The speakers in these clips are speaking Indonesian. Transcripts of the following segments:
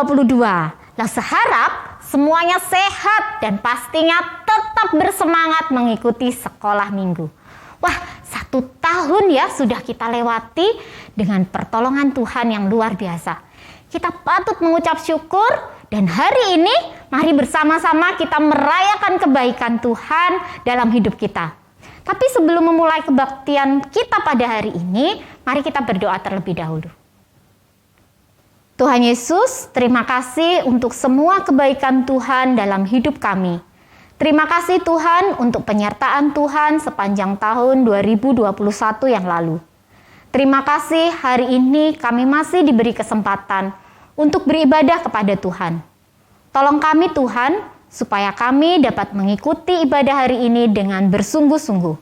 2022. Lah seharap semuanya sehat dan pastinya tetap bersemangat mengikuti sekolah minggu. Wah, 1 tahun ya sudah kita lewati dengan pertolongan Tuhan yang luar biasa. Kita patut mengucap syukur dan hari ini mari bersama-sama kita merayakan kebaikan Tuhan dalam hidup kita. Tapi sebelum memulai kebaktian kita pada hari ini, mari kita berdoa terlebih dahulu. Tuhan Yesus, terima kasih untuk semua kebaikan Tuhan dalam hidup kami. Terima kasih Tuhan untuk penyertaan Tuhan sepanjang tahun 2021 yang lalu. Terima kasih hari ini kami masih diberi kesempatan untuk beribadah kepada Tuhan. Tolong kami Tuhan, supaya kami dapat mengikuti ibadah hari ini dengan bersungguh-sungguh.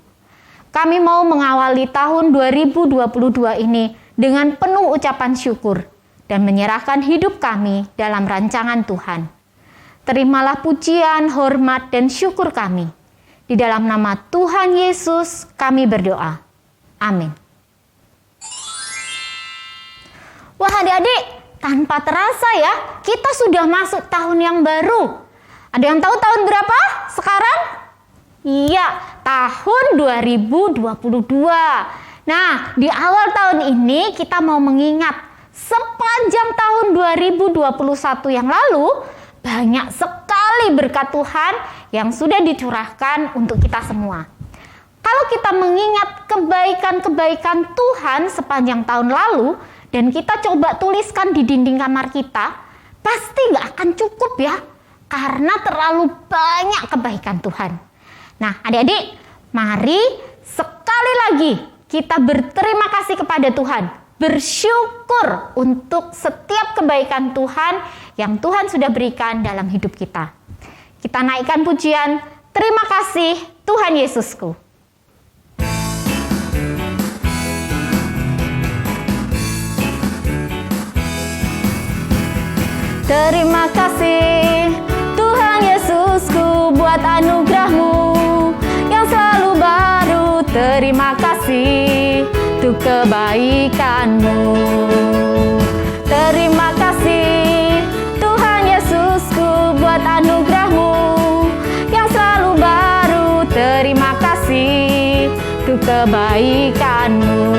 Kami mau mengawali tahun 2022 ini dengan penuh ucapan syukur dan menyerahkan hidup kami dalam rancangan Tuhan. Terimalah pujian, hormat, dan syukur kami. Di dalam nama Tuhan Yesus kami berdoa. Amin. Wah adik-adik, tanpa terasa ya, kita sudah masuk tahun yang baru. Ada yang tahu tahun berapa sekarang? Iya, tahun 2022. Nah, di awal tahun ini kita mau mengingat sepanjang tahun 2021 yang lalu, banyak sekali berkat Tuhan yang sudah dicurahkan untuk kita semua. Kalau kita mengingat kebaikan-kebaikan Tuhan sepanjang tahun lalu, dan kita coba tuliskan di dinding kamar kita, pasti nggak akan cukup ya, karena terlalu banyak kebaikan Tuhan. Nah adik-adik, mari sekali lagi kita berterima kasih kepada Tuhan, bersyukur untuk setiap kebaikan Tuhan yang Tuhan sudah berikan dalam hidup kita. Kita naikkan pujian, terima kasih Tuhan Yesusku. Terima kasih Tuhan Yesusku buat anugerah-Mu yang selalu baru. Terima kasih untuk kebaikan-Mu. Terima kasih Tuhan Yesusku buat anugerah-Mu yang selalu baru. Terima kasih untuk kebaikan-Mu.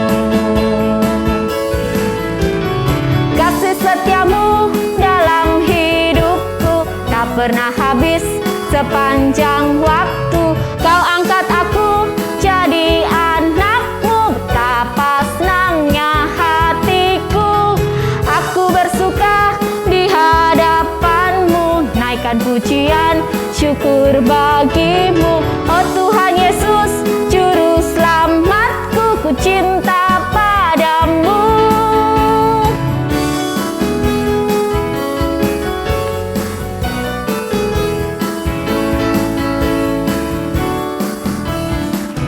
Kasih setia-Mu dalam hidupku tak pernah habis sepanjang waktu. Kau angkat aku jadi anak-Mu, betapa senangnya hatiku. Aku bersuka di hadapan-Mu, naikkan pujian syukur bagi-Mu. Oh Tuhan Yesus, juru selamatku, ku cinta padamu.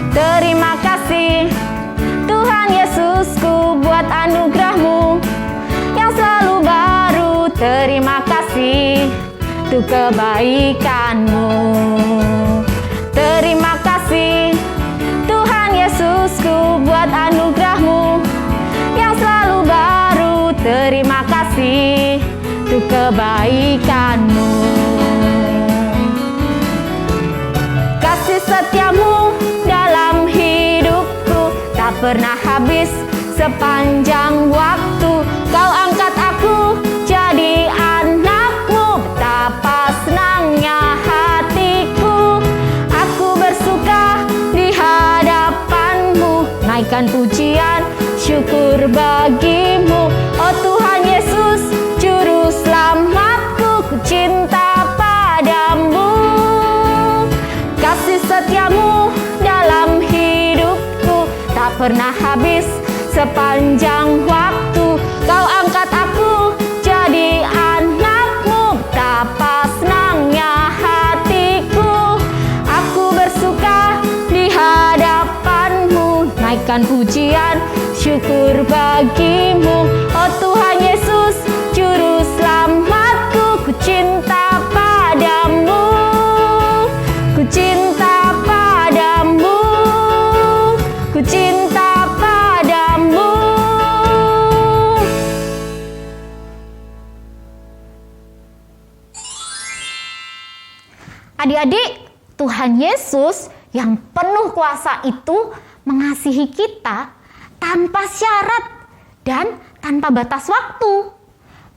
Terima kasih Tuhan Yesusku buat anugerah-Mu yang selalu baru. Terima kasih untuk kebaikan-Mu. Terima kasih Tuhan Yesusku buat anugerah-Mu yang selalu baru. Terima kasih untuk kebaikan-Mu. Kasih setia-Mu dalam hidupku tak pernah habis sepanjang waktu. Kau angkat aku jadi anak-Mu, betapa senangnya hatiku. Aku bersuka di hadapan-Mu, naikkan pujian syukur bagi-Mu. Oh Tuhan Yesus, juru selamatku, ku cinta padamu. Kasih setia-Mu dalam hidupku tak pernah habis sepanjang waktu. Kau angkat aku jadi anak-Mu, betapa senangnya hatiku. Aku bersuka di hadapan-Mu, naikkan pujian syukur bagi-Mu. Oh Tuhan Yesus, juru selamatku, ku cinta padamu. Ku cinta padamu, ku cinta padamu. Adik-adik, Tuhan Yesus yang penuh kuasa itu mengasihi kita tanpa syarat dan tanpa batas waktu.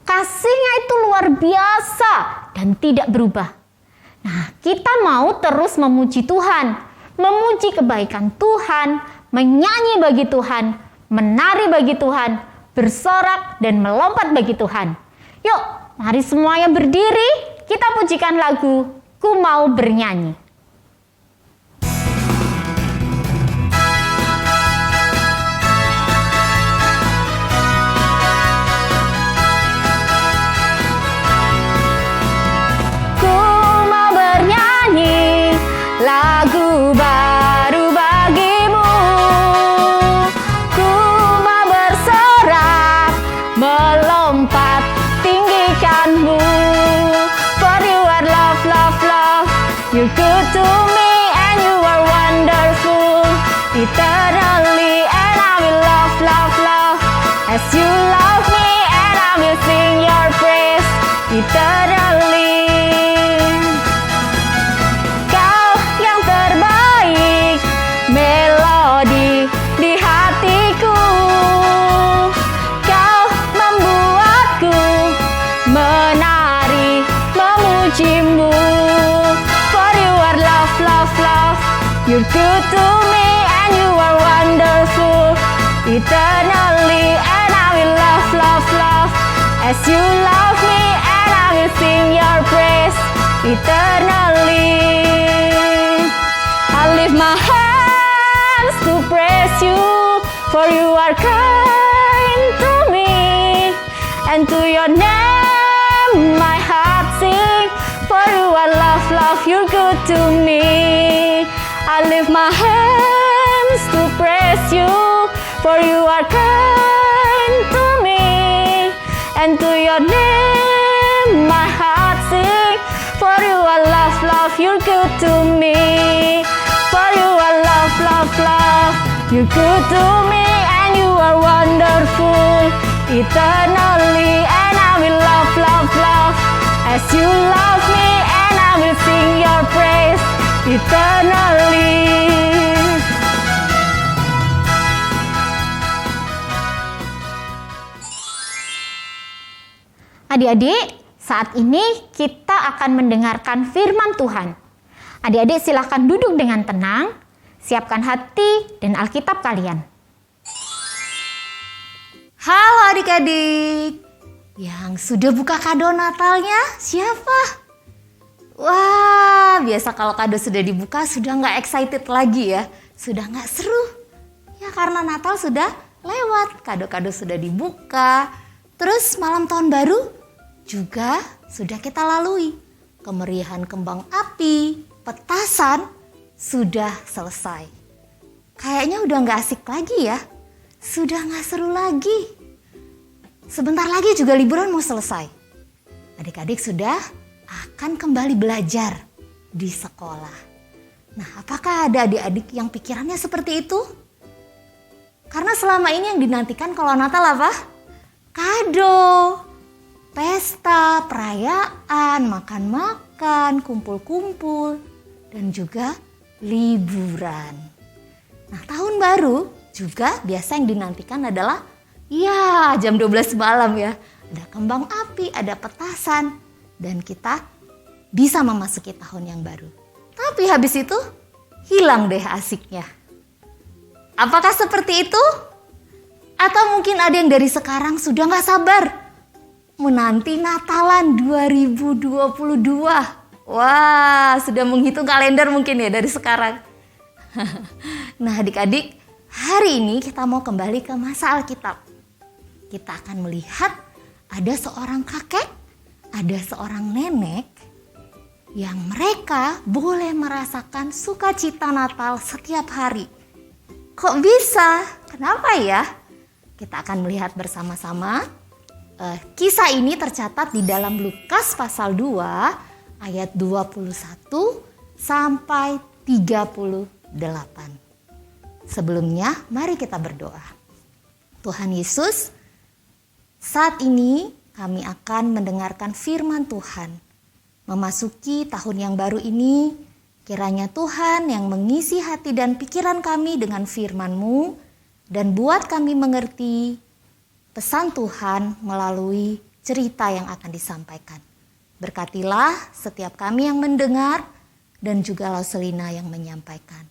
Kasihnya itu luar biasa dan tidak berubah. Nah, kita mau terus memuji Tuhan, memuji kebaikan Tuhan, menyanyi bagi Tuhan, menari bagi Tuhan, bersorak dan melompat bagi Tuhan. Yuk, mari semuanya berdiri, kita pujikan lagu Ku Mau Bernyanyi. Lagu baru bagimu, ku mau bersorak, melompat tinggikanmu. For you are love, love, love, you're good to me and you are wonderful. Eternally and I will love, love, love, as you love me and I will sing your praise. Eternally. Melodi di hatiku, kau membuatku menari memujimu. For you are love, love, love, you're good to me and you are wonderful. Eternally and I will love, love, love, as you love me and I will sing your praise. Eternally. I lift my hands to praise you, for you are kind to me, and to your name my heart sing. For you are love, love, you're good to me. I lift my hands to praise you, for you are kind to me, and to your name my heart sing. For you are love, love, you're good to me. For you are love, love, love, you're good to me and you are wonderful. Eternally and I will love, love, love, as you love me and I will sing your praise. Eternally. Adik-adik, saat ini kita akan mendengarkan firman Tuhan. Adik-adik silahkan duduk dengan tenang, siapkan hati dan Alkitab kalian. Halo adik-adik, yang sudah buka kado Natalnya siapa? Wah, biasa kalau kado sudah dibuka sudah nggak excited lagi ya, sudah nggak seru. Ya karena Natal sudah lewat, kado-kado sudah dibuka, terus malam tahun baru juga sudah kita lalui. Kemeriahan kembang api, petasan sudah selesai. Kayaknya udah gak asik lagi ya. Sudah gak seru lagi. Sebentar lagi juga liburan mau selesai. Adik-adik sudah akan kembali belajar di sekolah. Nah, apakah ada adik-adik yang pikirannya seperti itu? Karena selama ini yang dinantikan kalau Natal apa? Kado, pesta, perayaan, makan-makan, kumpul-kumpul, dan juga liburan. Nah, tahun baru juga biasa yang dinantikan adalah ya jam 12 malam ya. Ada kembang api, ada petasan, dan kita bisa memasuki tahun yang baru. Tapi habis itu hilang deh asiknya. Apakah seperti itu? Atau mungkin ada yang dari sekarang sudah gak sabar menanti Natalan 2022. Wah, sudah menghitung kalender mungkin ya dari sekarang. Nah adik-adik, hari ini kita mau kembali ke masa Alkitab. Kita akan melihat ada seorang kakek, ada seorang nenek yang mereka boleh merasakan sukacita Natal setiap hari. Kok bisa? Kenapa ya? Kita akan melihat bersama-sama. Kisah ini tercatat di dalam Lukas pasal 2 ayat 21 sampai 38. Sebelumnya, mari kita berdoa. Tuhan Yesus, saat ini kami akan mendengarkan firman Tuhan. memasuki tahun yang baru ini, kiranya Tuhan yang mengisi hati dan pikiran kami dengan firman-Mu dan buat kami mengerti pesan Tuhan melalui cerita yang akan disampaikan. Berkatilah setiap kami yang mendengar dan juga Lauselina yang menyampaikan.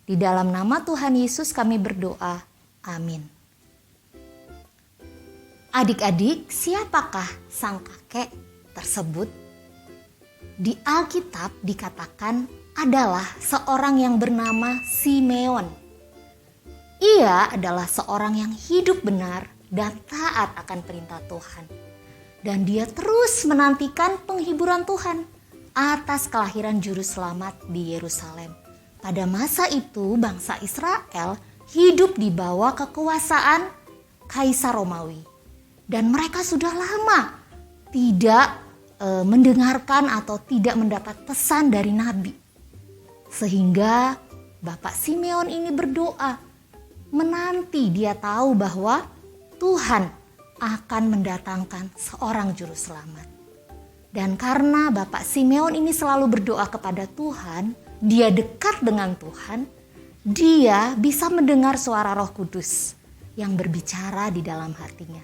Di dalam nama Tuhan Yesus kami berdoa. Amin. Adik-adik, siapakah sang kakek tersebut? Di Alkitab dikatakan adalah seorang yang bernama Simeon. Ia adalah seorang yang hidup benar dan taat akan perintah Tuhan. Dan dia terus menantikan penghiburan Tuhan atas kelahiran juru selamat di Yerusalem. Pada masa itu bangsa Israel hidup di bawah kekuasaan Kaisar Romawi. Dan mereka sudah lama tidak mendengarkan atau tidak mendapat pesan dari Nabi. Sehingga Bapak Simeon ini berdoa, menanti dia tahu bahwa Tuhan akan mendatangkan seorang juru selamat. Dan karena Bapak Simeon ini selalu berdoa kepada Tuhan, dia dekat dengan Tuhan, dia bisa mendengar suara Roh Kudus yang berbicara di dalam hatinya.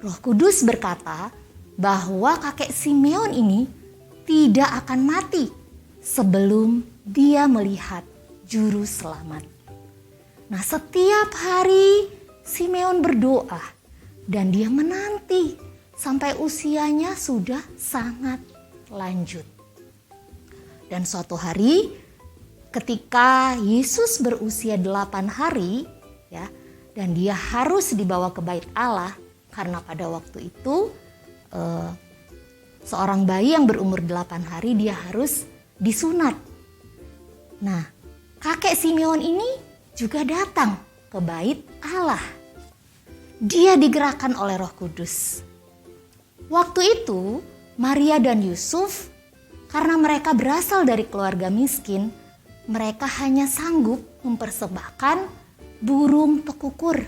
Roh Kudus berkata bahwa kakek Simeon ini tidak akan mati sebelum dia melihat juru selamat. Nah, setiap hari Simeon berdoa dan dia menanti sampai usianya sudah sangat lanjut. Dan suatu hari ketika Yesus berusia 8 hari ya, dan dia harus dibawa ke bait Allah karena pada waktu itu seorang bayi yang berumur 8 hari dia harus disunat. Nah, kakek Simeon ini juga datang ke bait Allah. Dia digerakkan oleh Roh Kudus. Waktu itu, Maria dan Yusuf, karena mereka berasal dari keluarga miskin, mereka hanya sanggup mempersembahkan burung tekukur.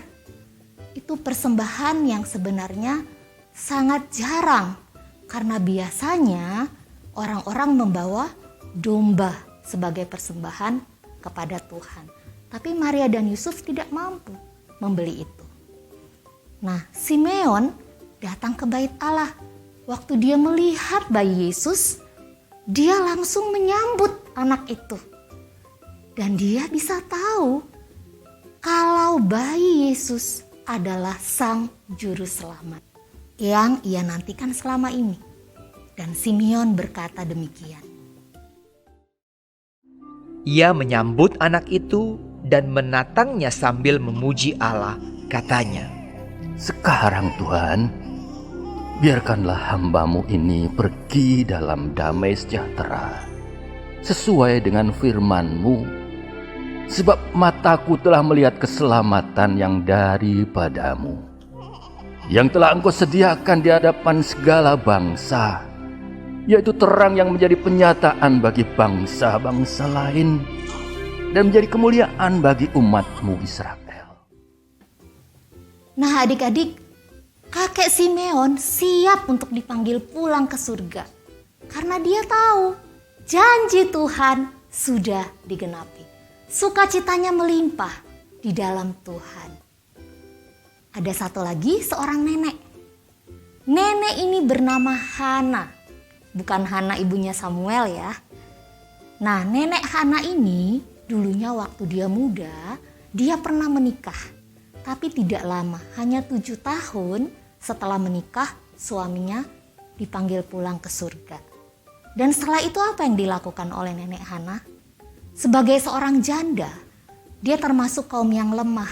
Itu persembahan yang sebenarnya sangat jarang, karena biasanya orang-orang membawa domba sebagai persembahan kepada Tuhan. Tapi Maria dan Yusuf tidak mampu membeli itu. Nah, Simeon datang ke bait Allah. Waktu dia melihat bayi Yesus, dia langsung menyambut anak itu. Dan dia bisa tahu kalau bayi Yesus adalah sang juru selamat yang ia nantikan selama ini. Dan Simeon berkata demikian. Ia menyambut anak itu dan menatangnya sambil memuji Allah. Katanya, "Sekarang Tuhan, biarkanlah hamba-Mu ini pergi dalam damai sejahtera, sesuai dengan firman-Mu, sebab mataku telah melihat keselamatan yang daripada-Mu, yang telah Engkau sediakan di hadapan segala bangsa, yaitu terang yang menjadi penyataan bagi bangsa-bangsa lain dan menjadi kemuliaan bagi umat-Mu Israel." Nah, adik-adik, kakek Simeon siap untuk dipanggil pulang ke surga karena dia tahu janji Tuhan sudah digenapi. Sukacitanya melimpah di dalam Tuhan. Ada satu lagi, seorang nenek. Nenek ini bernama Hana. Bukan Hana ibunya Samuel ya. Nah, nenek Hana ini dulunya waktu dia muda, dia pernah menikah. Tapi tidak lama, hanya 7 tahun setelah menikah, suaminya dipanggil pulang ke surga. Dan setelah itu apa yang dilakukan oleh nenek Hana? Sebagai seorang janda, dia termasuk kaum yang lemah.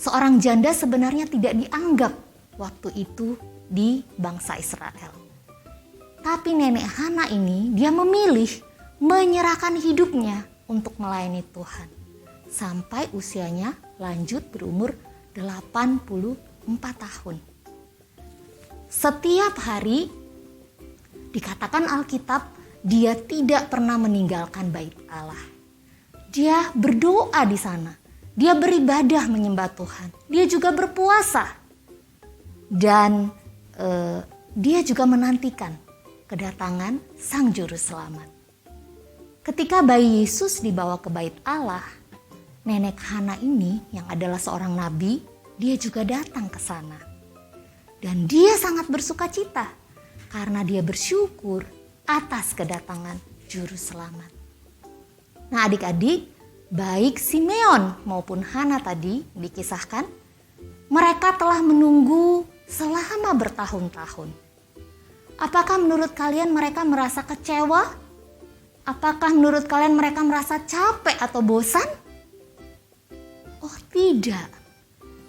Seorang janda sebenarnya tidak dianggap waktu itu di bangsa Israel. Tapi nenek Hana ini dia memilih menyerahkan hidupnya untuk melayani Tuhan. Sampai usianya lanjut berumur 84 tahun. Setiap hari dikatakan Alkitab dia tidak pernah meninggalkan bait Allah. Dia berdoa di sana. Dia beribadah menyembah Tuhan. Dia juga berpuasa. Dan dia juga menantikan kedatangan Sang Juru Selamat. Ketika bayi Yesus dibawa ke bait Allah, nenek Hana ini yang adalah seorang nabi, dia juga datang ke sana. Dan dia sangat bersuka cita karena dia bersyukur atas kedatangan Juru Selamat. Nah adik-adik, baik Simeon maupun Hana tadi dikisahkan, mereka telah menunggu selama bertahun-tahun. Apakah menurut kalian mereka merasa kecewa? Apakah menurut kalian mereka merasa capek atau bosan? Oh tidak,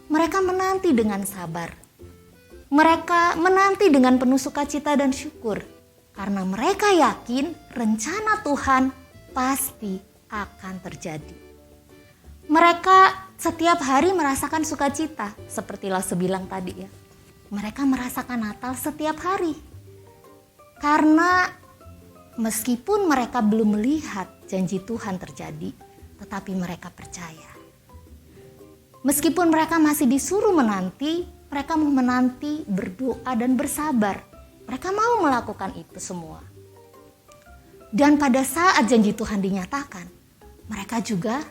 mereka menanti dengan sabar. Mereka menanti dengan penuh sukacita dan syukur. Karena mereka yakin rencana Tuhan pasti akan terjadi. Mereka setiap hari merasakan sukacita, seperti Lase bilang tadi ya. Mereka merasakan Natal setiap hari. Karena meskipun mereka belum melihat janji Tuhan terjadi, tetapi mereka percaya. Meskipun mereka masih disuruh menanti, mereka mau menanti, berdoa dan bersabar. Mereka mau melakukan itu semua. Dan pada saat janji Tuhan dinyatakan, mereka juga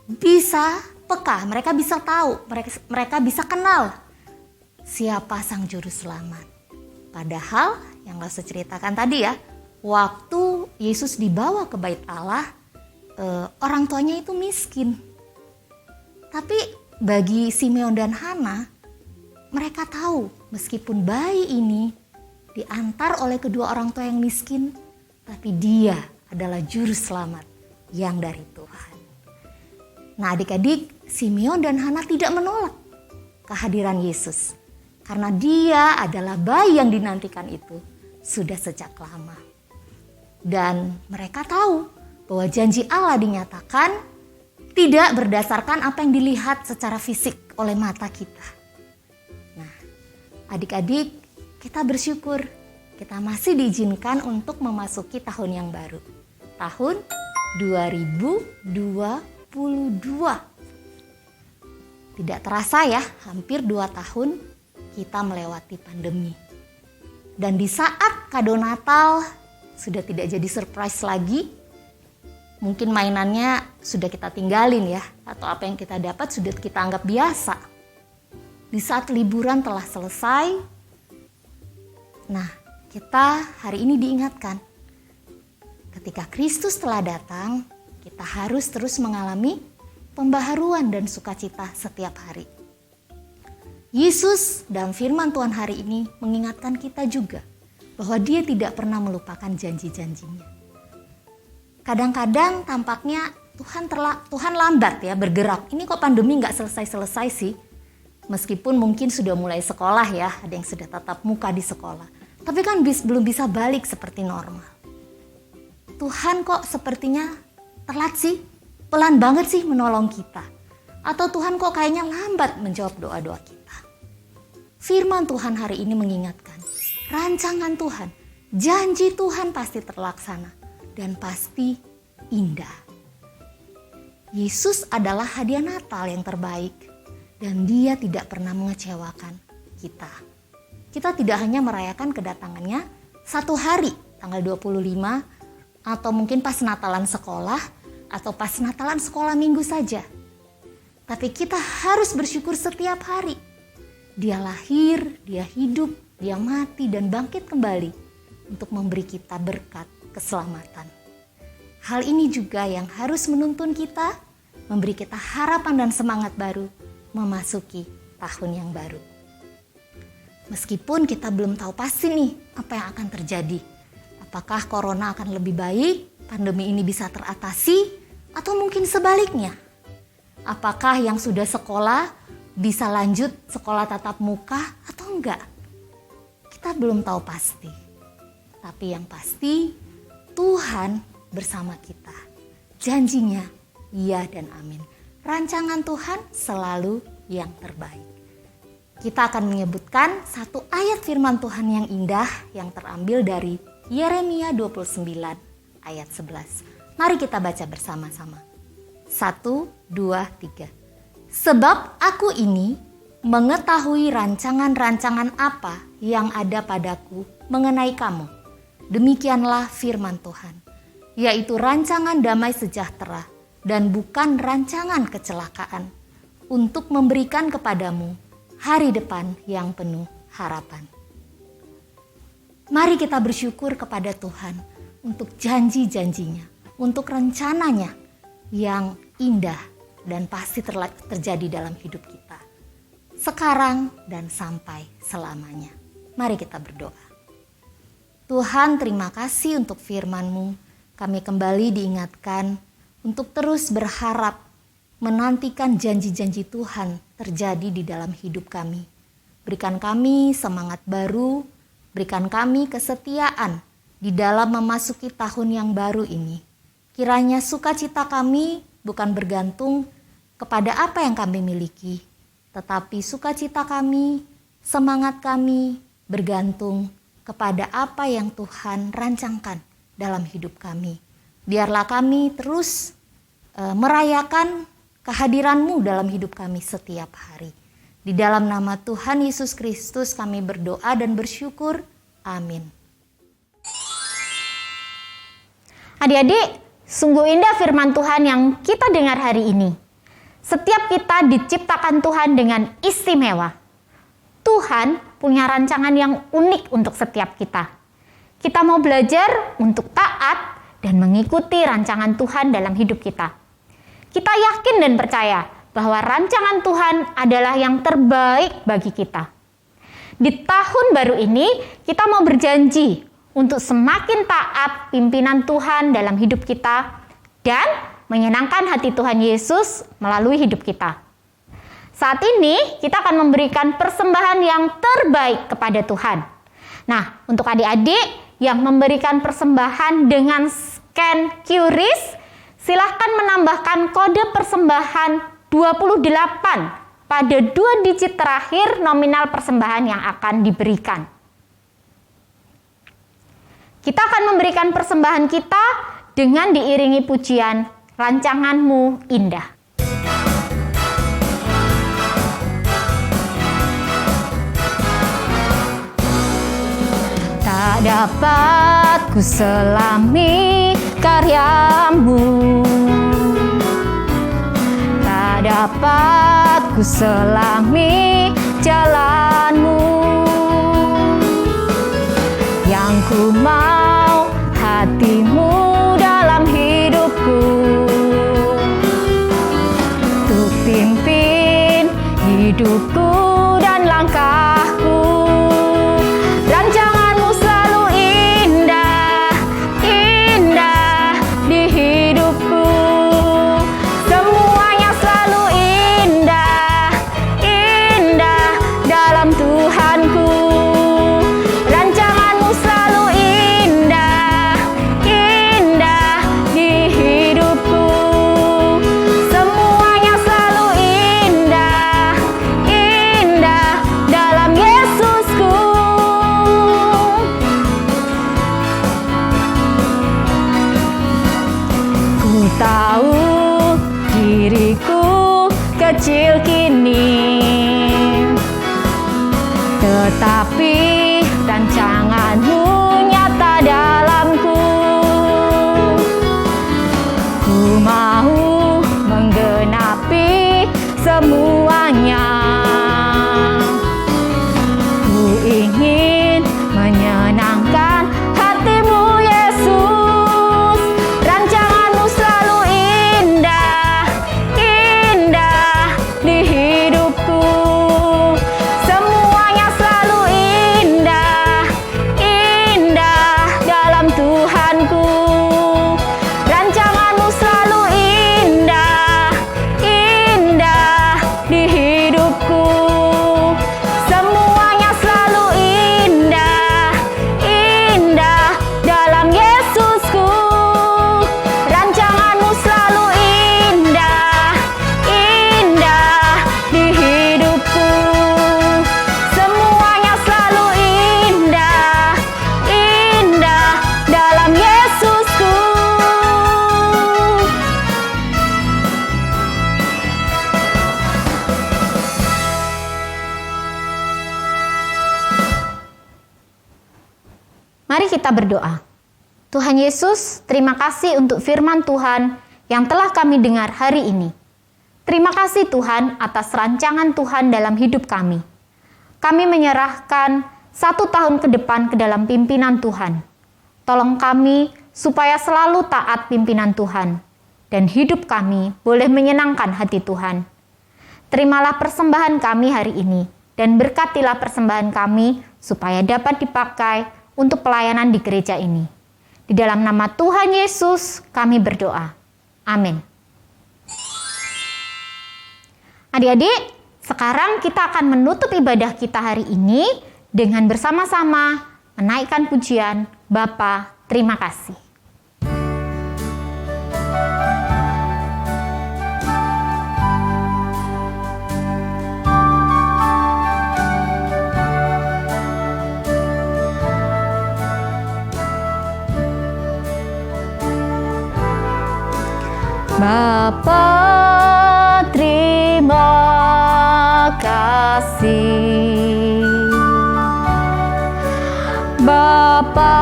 bisa peka, mereka bisa tahu, mereka bisa kenal siapa Sang Juru Selamat. Padahal yang Lase ceritakan tadi ya, waktu Yesus dibawa ke bait Allah, orang tuanya itu miskin. Tapi bagi Simeon dan Hana, mereka tahu meskipun bayi ini diantar oleh kedua orang tua yang miskin, tapi dia adalah Juru Selamat yang dari Tuhan. Nah adik-adik, Simeon dan Hana tidak menolak kehadiran Yesus. Karena dia adalah bayi yang dinantikan itu sudah sejak lama. Dan mereka tahu bahwa janji Allah dinyatakan tidak berdasarkan apa yang dilihat secara fisik oleh mata kita. Nah adik-adik, kita bersyukur kita masih diizinkan untuk memasuki tahun yang baru. Tahun 2022. Tidak terasa ya, hampir 2 tahun kita melewati pandemi. Dan di saat kado Natal sudah tidak jadi surprise lagi, mungkin mainannya sudah kita tinggalin ya, atau apa yang kita dapat sudah kita anggap biasa. Di saat liburan telah selesai, nah kita hari ini diingatkan, ketika Kristus telah datang, kita harus terus mengalami pembaharuan dan sukacita setiap hari. Yesus dalam firman Tuhan hari ini mengingatkan kita juga bahwa Dia tidak pernah melupakan janji-janjinya. Kadang-kadang tampaknya Tuhan lambat ya bergerak. Ini kok pandemi nggak selesai-selesai sih? Meskipun mungkin sudah mulai sekolah ya, ada yang sudah tatap muka di sekolah. Tapi kan belum bisa balik seperti normal. Tuhan kok sepertinya telat sih, pelan banget sih menolong kita. Atau Tuhan kok kayaknya lambat menjawab doa-doa kita. Firman Tuhan hari ini mengingatkan, rancangan Tuhan, janji Tuhan pasti terlaksana dan pasti indah. Yesus adalah hadiah Natal yang terbaik dan Dia tidak pernah mengecewakan kita. Kita tidak hanya merayakan kedatangannya 1 hari, tanggal 25, atau mungkin pas Natalan sekolah, atau pas Natalan sekolah minggu saja. Tapi kita harus bersyukur setiap hari. Dia lahir, Dia hidup, Dia mati dan bangkit kembali untuk memberi kita berkat keselamatan. Hal ini juga yang harus menuntun kita, memberi kita harapan dan semangat baru memasuki tahun yang baru. Meskipun kita belum tahu pasti nih apa yang akan terjadi. Apakah corona akan lebih baik, pandemi ini bisa teratasi, atau mungkin sebaliknya. Apakah yang sudah sekolah bisa lanjut sekolah tatap muka atau enggak? Kita belum tahu pasti. Tapi yang pasti Tuhan bersama kita. Janjinya iya dan amin. Rancangan Tuhan selalu yang terbaik. Kita akan menyebutkan satu ayat firman Tuhan yang indah yang terambil dari Yeremia 29 ayat 11. Mari kita baca bersama-sama. 1, 2, 3. Sebab aku ini mengetahui rancangan-rancangan apa yang ada padaku mengenai kamu, Demikianlah firman Tuhan, yaitu rancangan damai sejahtera dan bukan rancangan kecelakaan, untuk memberikan kepadamu hari depan yang penuh harapan. Mari kita bersyukur kepada Tuhan untuk janji-janjinya, untuk rencananya yang indah dan pasti terjadi dalam hidup kita, sekarang dan sampai selamanya. Mari kita berdoa. Tuhan, terima kasih untuk firman-Mu. Kami kembali diingatkan untuk terus berharap menantikan janji-janji Tuhan terjadi di dalam hidup kami. Berikan kami semangat baru, berikan kami kesetiaan di dalam memasuki tahun yang baru ini. Kiranya sukacita kami bukan bergantung kepada apa yang kami miliki, tetapi sukacita kami, semangat kami bergantung kepada apa yang Tuhan rancangkan dalam hidup kami. Biarlah kami terus merayakan kehadiran-Mu dalam hidup kami setiap hari. Di dalam nama Tuhan Yesus Kristus kami berdoa dan bersyukur. Amin. Adik-adik, sungguh indah firman Tuhan yang kita dengar hari ini. Setiap kita diciptakan Tuhan dengan istimewa. Tuhan punya rancangan yang unik untuk setiap kita. Kita mau belajar untuk taat dan mengikuti rancangan Tuhan dalam hidup kita. Kita yakin dan percaya bahwa rancangan Tuhan adalah yang terbaik bagi kita. Di tahun baru ini, kita mau berjanji untuk semakin taat pimpinan Tuhan dalam hidup kita dan menyenangkan hati Tuhan Yesus melalui hidup kita. Saat ini kita akan memberikan persembahan yang terbaik kepada Tuhan. Nah, untuk adik-adik yang memberikan persembahan dengan scan QRIS, silahkan menambahkan kode persembahan 28 pada 2 digit terakhir nominal persembahan yang akan diberikan. Kita akan memberikan persembahan kita dengan diiringi pujian Rancangan-Mu Indah. Tak dapat ku selami karya-Mu, tak dapat ku selami jalan-Mu. Yang ku mau hati-Mu dalam hidupku, untuk pimpin hidupku dan langkahku. Rancangan-Mu selalu indah, indah di hidupku. Semuanya selalu indah, indah dalam Tuhanku. Rancangan-Mu selalu indah, indah di hidupku. Semuanya selalu indah, indah dalam Yesusku. Ku tahu diriku kecil kini, tetapi rancangan-Mu nyata dalamku. Ku mau menggenapi semuanya. Ku ingin menyenangkan hati-Mu Yesus. Rancangan-Mu selalu indah, indah di hidupku. Semuanya selalu indah, Mari kita berdoa. Tuhan Yesus, terima kasih untuk firman Tuhan yang telah kami dengar hari ini. Terima kasih Tuhan atas rancangan Tuhan dalam hidup kami. Kami menyerahkan 1 tahun ke depan ke dalam pimpinan Tuhan. Tolong kami supaya selalu taat pimpinan Tuhan dan hidup kami boleh menyenangkan hati Tuhan. Terimalah persembahan kami hari ini dan berkatilah persembahan kami supaya dapat dipakai untuk pelayanan di gereja ini. Di dalam nama Tuhan Yesus kami berdoa. Amin. Adik-adik, sekarang kita akan menutup ibadah kita hari ini dengan bersama-sama menaikkan pujian Bapa, terima kasih. Bapa, terima kasih. Bapa,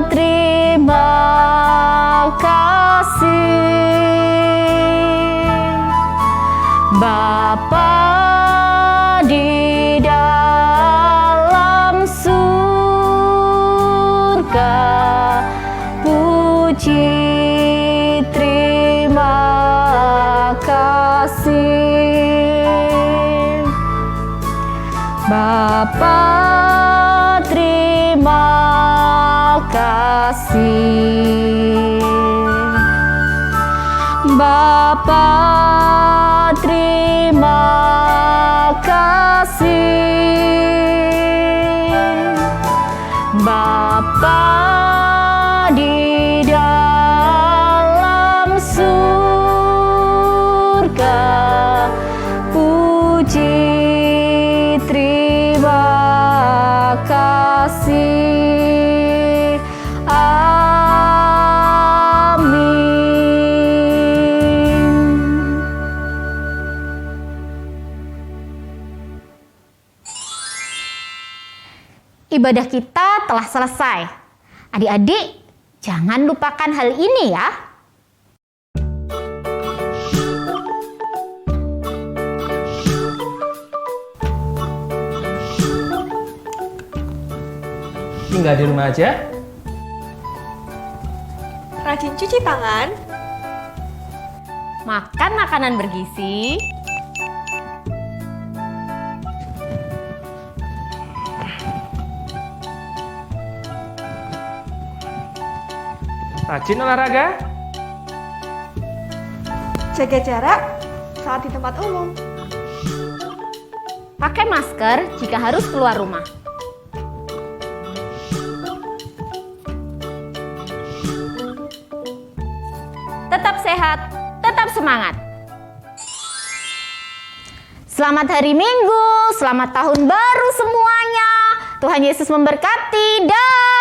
terima kasih. Bapa di dalam surga, puji Bapa, terima kasih. Bapa, terima kasih. Bapa di dalam surga, puji kasih. Amin. Ibadah kita telah selesai. Adik-adik, jangan lupakan hal ini ya. Tinggal di rumah aja. Rajin cuci tangan. Makan makanan bergizi. Rajin olahraga. Jaga jarak saat di tempat umum. Pakai masker jika harus keluar rumah. Tetap sehat, tetap semangat. Selamat hari Minggu, selamat tahun baru semuanya. Tuhan Yesus memberkati. Dah.